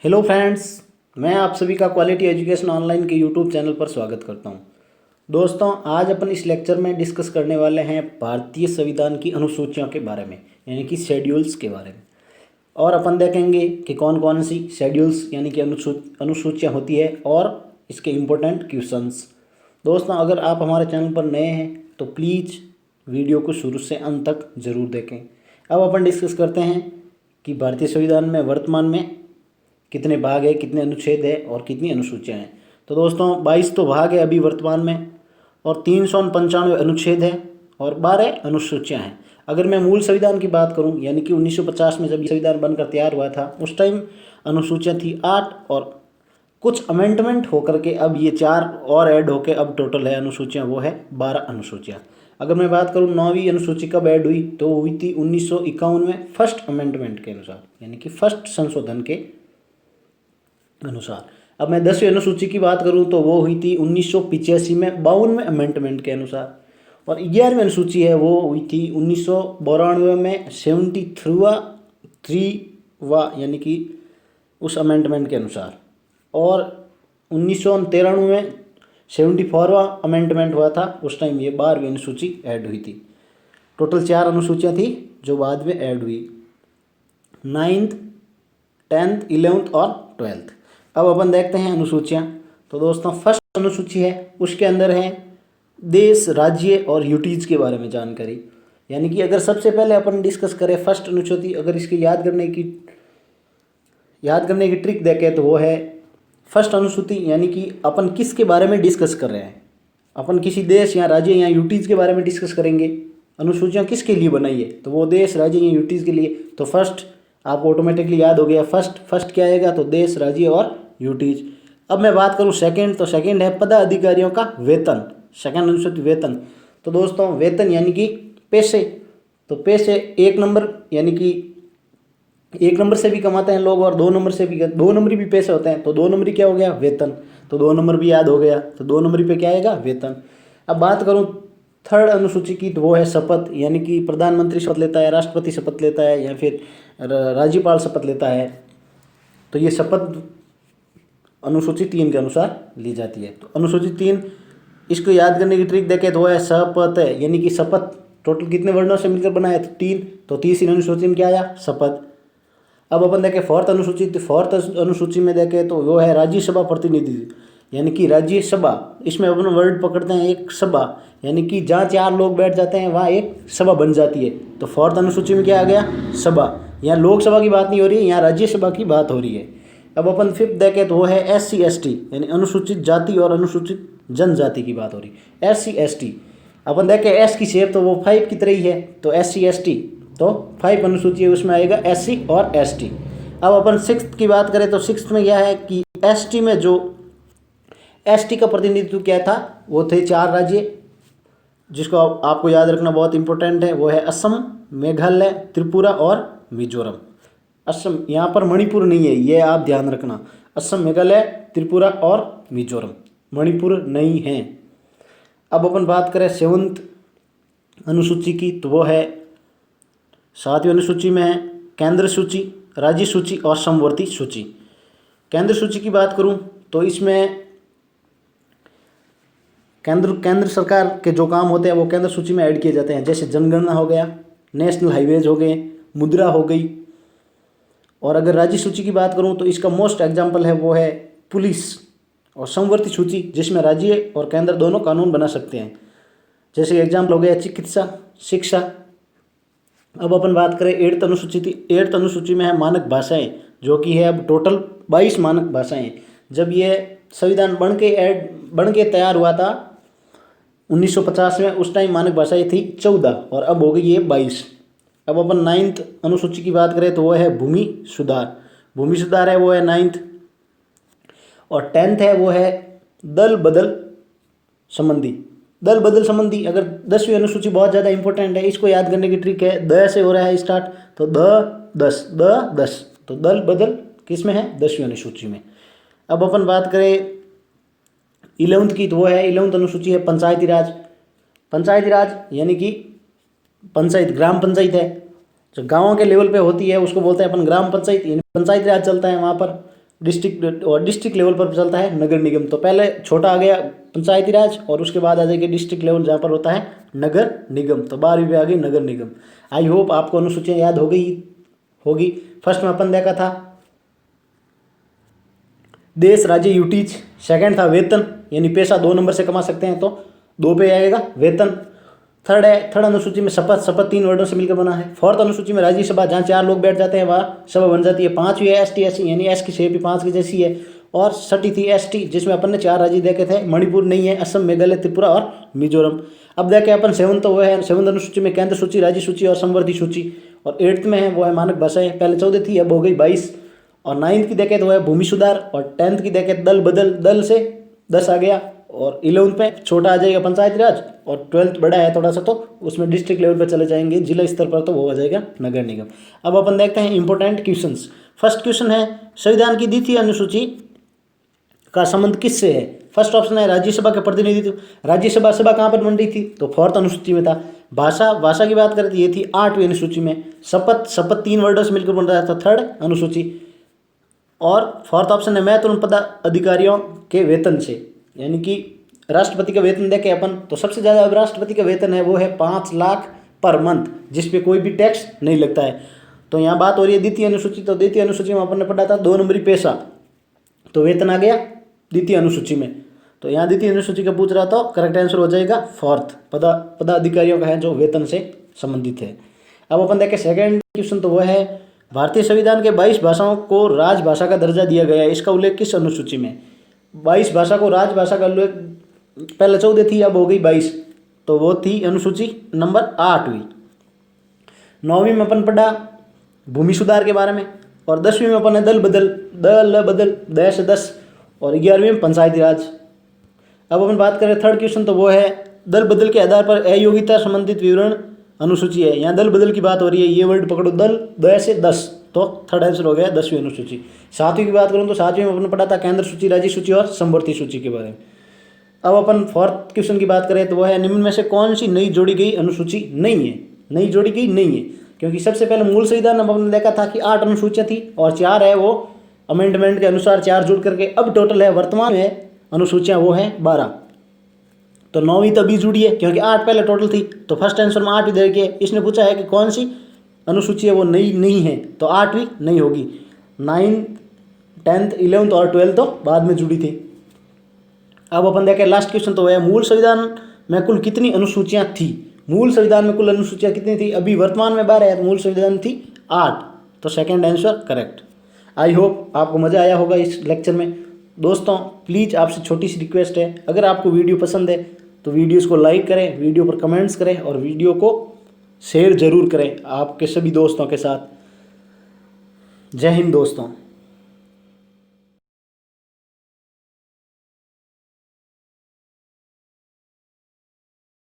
Hello friends, मैं आप सभी का क्वालिटी एजुकेशन ऑनलाइन के यूट्यूब चैनल पर स्वागत करता हूं। दोस्तों, आज अपन इस लेक्चर में डिस्कस करने वाले हैं भारतीय संविधान की अनुसूचियों के बारे में, यानी कि शेड्यूल्स के बारे में। और अपन देखेंगे कि कौन कौन सी शेड्यूल्स यानी कि अनुसूचियाँ होती है और इसके इम्पोर्टेंट क्वेश्चंस। दोस्तों, अगर आप हमारे चैनल पर नए हैं तो प्लीज़ वीडियो को शुरू से अंत तक ज़रूर देखें। अब अपन डिस्कस करते हैं कि भारतीय संविधान में वर्तमान में कितने भाग है, कितने अनुच्छेद है और कितनी अनुसूचियाँ हैं। तो दोस्तों 22 तो भाग है अभी वर्तमान में, और 395 अनुच्छेद है और 12 अनुसूचियाँ हैं। अगर मैं मूल संविधान की बात करूं, यानी कि 1950 में जब ये संविधान बनकर तैयार हुआ था, उस टाइम अनुसूचियाँ थी 8 और कुछ अमेंडमेंट होकर के अब ये 4 और ऐड होकर अब टोटल है अनुसूचियाँ, वो है 12 अनुसूचियाँ। अगर मैं बात करूं 9वीं अनुसूची कब ऐड हुई, तो हुई थी 1951 में फर्स्ट अमेंडमेंट के अनुसार, यानी कि फर्स्ट संशोधन के अनुसार। अब मैं 10वीं अनुसूची की बात करूं तो वो हुई थी 1985 में 52वें अमेंडमेंट के अनुसार। और 11वीं अनुसूची है वो हुई थी 1992 में 73वां यानी कि उस अमेंडमेंट के अनुसार। और 1993 में 74वां अमेंडमेंट हुआ था, उस टाइम ये 12वीं अनुसूची ऐड हुई थी। टोटल 4 अनुसूचियाँ थी जो बाद में ऐड हुई, 9th, 10th, 11th और 12th। अब अपन देखते हैं अनुसूचियाँ। तो दोस्तों फर्स्ट अनुसूची है, उसके अंदर है देश, राज्य और यूटीज के बारे में जानकारी। यानी कि अगर सबसे पहले अपन डिस्कस करें फर्स्ट अनुसूची, अगर इसके याद करने की ट्रिक देखें तो वो है फर्स्ट अनुसूची, यानी कि अपन किसके बारे में डिस्कस कर रहे हैं। अपन किसी देश या राज्य या यूटीज के बारे में डिस्कस करेंगे। अनुसूचियाँ किसके लिए बनाई है, तो वो देश, राज्य या यूटीज के लिए। तो फर्स्ट आपको ऑटोमेटिकली याद हो गया, फर्स्ट क्या आएगा, तो देश, राज्य और यूटीज। अब मैं बात करूं सेकंड, तो सेकंड है पदाधिकारियों का वेतन, सेकंड अनुसूची वेतन। तो दोस्तों वेतन यानी कि पैसे, तो पैसे 1 नंबर, यानी कि 1 नंबर से भी कमाते हैं लोग और 2 नंबर से भी, 2 नंबरी भी पैसे होते हैं, तो 2 नंबरी क्या हो गया, वेतन। तो 2 नंबर भी याद हो गया, तो 2 नंबरी पे क्या आएगा, वेतन। अब बात करूं थर्ड अनुसूची की, तो वो है शपथ, यानी कि प्रधानमंत्री शपथ लेता है, राष्ट्रपति शपथ लेता है या फिर राज्यपाल शपथ लेता है। तो ये शपथ अनुसूची 3 के अनुसार ली जाती है। तो अनुसूची 3, इसको याद करने की ट्रिक देखें तो वो है शपथ है, यानी कि शपथ टोटल कितने वर्णों से मिलकर बना है, तो 3। तो तीसरी अनुसूची में क्या आया, शपथ। अब अपन देखें फोर्थ अनुसूची, तो फोर्थ अनुसूची में देखें तो वो है राज्यसभा प्रतिनिधि, यानी कि राज्यसभा। इसमें अपन वर्ड पकड़ते हैं एक सभा, यानी कि जहाँ 4 लोग बैठ जाते हैं वहाँ एक सभा बन जाती है। तो फोर्थ अनुसूची में क्या आ गया, सभा। यहाँ लोकसभा की बात नहीं हो रही है, यहाँ राज्यसभा की बात हो रही है। अब अपन फिफ्थ देखें तो वो है SC ST, यानी अनुसूचित जाति और अनुसूचित जनजाति की बात हो रही है, SC ST। अपन देखें S की शेप तो वो 5 की तरह ही है, तो SC ST, तो 5 अनुसूची है, उसमें आएगा SC और ST। अब अपन सिक्स्थ की बात करें तो सिक्स्थ में क्या है कि ST में जो ST का प्रतिनिधित्व क्या था, वो थे 4 राज्य, जिसको आपको याद रखना बहुत इंपॉर्टेंट है। वो है असम, मेघालय, त्रिपुरा और मिजोरम। असम, यहाँ पर मणिपुर नहीं है, ये आप ध्यान रखना। असम, मेघालय, त्रिपुरा और मिजोरम, मणिपुर नहीं है। अब अपन बात करें 7th अनुसूची की, तो वो है 7वीं अनुसूची में है केंद्र सूची, राज्य सूची और समवर्ती सूची। केंद्र सूची की बात करूं तो इसमें केंद्र सरकार के जो काम होते हैं वो केंद्र सूची में ऐड किए जाते हैं, जैसे जनगणना हो गया, नेशनल हाईवेज हो गए, मुद्रा हो गई। और अगर राज्य सूची की बात करूं तो इसका मोस्ट एग्जाम्पल है वो है पुलिस। और समवर्ती सूची, जिसमें राज्य और केंद्र दोनों कानून बना सकते हैं, जैसे एग्जाम्पल हो गया चिकित्सा, शिक्षा। अब अपन बात करें 8th अनुसूची थी, 8th अनुसूची में है मानक भाषाएं, जो कि है अब टोटल 22 मानक भाषाएं। जब ये संविधान बन के तैयार हुआ था 1950 में, उस टाइम मानक भाषाएं थी 14 और अब हो गई ये 22। अब अपन 9th अनुसूची की बात करें तो वो है भूमि सुधार है, वो है 9th। और 10th है वो है दल बदल संबंधी। अगर 10वीं अनुसूची बहुत ज़्यादा इंपॉर्टेंट है, इसको याद करने की ट्रिक है, द से हो रहा है स्टार्ट, तो द 10, तो दल बदल किस में है, 10वीं अनुसूची में। अब अपन बात करें 11th की, तो वो है 11th अनुसूची है पंचायती राज, यानी कि पंचायत, ग्राम पंचायत है जो गाँव के लेवल पे होती है, उसको बोलते हैं अपन ग्राम पंचायत, यानी पंचायती राज चलता है वहाँ पर। डिस्ट्रिक्ट और डिस्ट्रिक्ट लेवल पर चलता है नगर निगम। तो पहले छोटा आ गया पंचायती राज और उसके बाद आ जाएगी डिस्ट्रिक्ट लेवल जहाँ पर होता है नगर निगम। तो 12वीं पे आ गई नगर निगम। आई होप आपको अनुसूचियाँ याद हो गई होगी। फर्स्ट में अपन देखा था देश राज्य यूटीज, सेकंड था वेतन यानी पैसा 2 नंबर से कमा सकते हैं तो 2 पे आएगा वेतन। थर्ड अनुसूची में शपथ, शपथ 3 वर्डों से मिलकर बना है। फोर्थ अनुसूची में राज्यसभा जहाँ 4 लोग बैठ जाते हैं वहाँ सभा बन जाती है। 5वीं है ST SC यानी एस की शेप भी 5 की जैसी है। और 6ठी थी ST जिसमें अपन ने 4 राज्य देखे थे, मणिपुर नहीं है, असम, मेघालय, त्रिपुरा और मिजोरम। अब देखे अपन 7th तो वो है 7th अनुसूची में केंद्र सूची, राज्य सूची और संवर्धी सूची। और 8th में है वो है मानक भाषाएं। पहले 14 थी अब हो गई 22। और 9th की देखे तो वो है भूमि सुधार। और 10th की देखे दल बदल, दल से 10 आ गया। और 11th में छोटा आ जाएगा पंचायती राज। और 12th बड़ा है थोड़ा सा तो उसमें डिस्ट्रिक्ट लेवल पर चले जाएंगे, जिला स्तर पर तो वो आ जाएगा नगर निगम। अब अपन देखते हैं इंपॉर्टेंट क्वेश्चंस। फर्स्ट क्वेश्चन है संविधान की द्वितीय अनुसूची का संबंध किससे है। फर्स्ट ऑप्शन है राज्यसभा के प्रतिनिधित्व। राज्यसभा सभा कहाँ पर बन रही थी तो 4th अनुसूची में था। भाषा की बात करें तो ये थी 8वीं अनुसूची में। शपथ 3 वर्डों से मिलकर बन रहा था 3rd अनुसूची। और 4th ऑप्शन है महत्वपूर्ण पदाधिकारियों के वेतन से, यानी कि राष्ट्रपति का वेतन देखे अपन तो सबसे ज़्यादा अब राष्ट्रपति का वेतन है वो है 5 लाख पर मंथ, जिस पे कोई भी टैक्स नहीं लगता है। तो यहाँ बात हो रही है द्वितीय अनुसूची। तो द्वितीय अनुसूची में अपन ने पढ़ा था 2 नंबरी पैसा, तो वेतन आ गया द्वितीय अनुसूची में। तो यहाँ द्वितीय अनुसूची का पूछ रहा तो करेक्ट आंसर हो जाएगा 4th, पदाधिकारियों का है जो वेतन से संबंधित है। अब अपन देखें सेकेंड क्वेश्चन, तो वह है भारतीय संविधान के 22 भाषाओं को राजभाषा का दर्जा दिया गया है, इसका उल्लेख किस अनुसूची में। 22 भाषा को राजभाषा का उल्लेख पहले 14 थी अब हो गई 22, तो वो थी अनुसूची नंबर 8वीं। 9वीं में अपन पढ़ा भूमि सुधार के बारे में। और 10वीं में अपन ने दल बदल 10 से 10। और 11वीं में पंचायती राज। अब अपन बात करें थर्ड क्वेश्चन, तो वो है दल बदल के आधार पर अयोग्यता संबंधित विवरण अनुसूची है। यहाँ दल बदल की बात हो रही है, ये वर्ड पकड़ो, दल 2 से 10, तो थर्ड आंसर हो गया 10वीं अनुसूची। 7वीं की बात करूँ तो 7वीं में अपन पढ़ा था केंद्र सूची, राज्य सूची और संवर्ती सूची के बारे में। अब अपन 4th क्वेश्चन की बात करें तो वह है निम्न में से कौन सी नई जोड़ी गई अनुसूची नहीं है। नई जोड़ी गई नहीं है क्योंकि सबसे पहले मूल संविधान में हमने देखा था कि 8 अनुसूचियाँ थी और 4 है वो अमेंडमेंट के अनुसार 4 जुड़ करके अब टोटल है वर्तमान में अनुसूचियाँ वो है 12। तो 9वीं तभी जुड़ी है क्योंकि 8 पहले टोटल थी, तो फर्स्ट आंसर में 8 ही दे के इसने पूछा है कि कौन सी अनुसूची है वो नई नहीं है, तो 8वीं नहीं होगी। 9th 10th 11th और 12th तो बाद में जुड़ी थी। अब अपन देखें लास्ट क्वेश्चन, तो वह मूल संविधान में कुल कितनी अनुसूचियाँ थी। मूल संविधान में कुल अनुसूचियाँ कितनी थी, अभी वर्तमान में 12 है, मूल संविधान थी 8, तो second answer correct. I hope आपको मज़ा आया होगा इस लेक्चर में। दोस्तों प्लीज़ आपसे छोटी सी रिक्वेस्ट है, अगर आपको वीडियो पसंद है तो वीडियोज़ को लाइक करें, वीडियो पर कमेंट्स करें और वीडियो को शेयर ज़रूर करें आपके सभी दोस्तों के साथ। जय हिंद दोस्तों।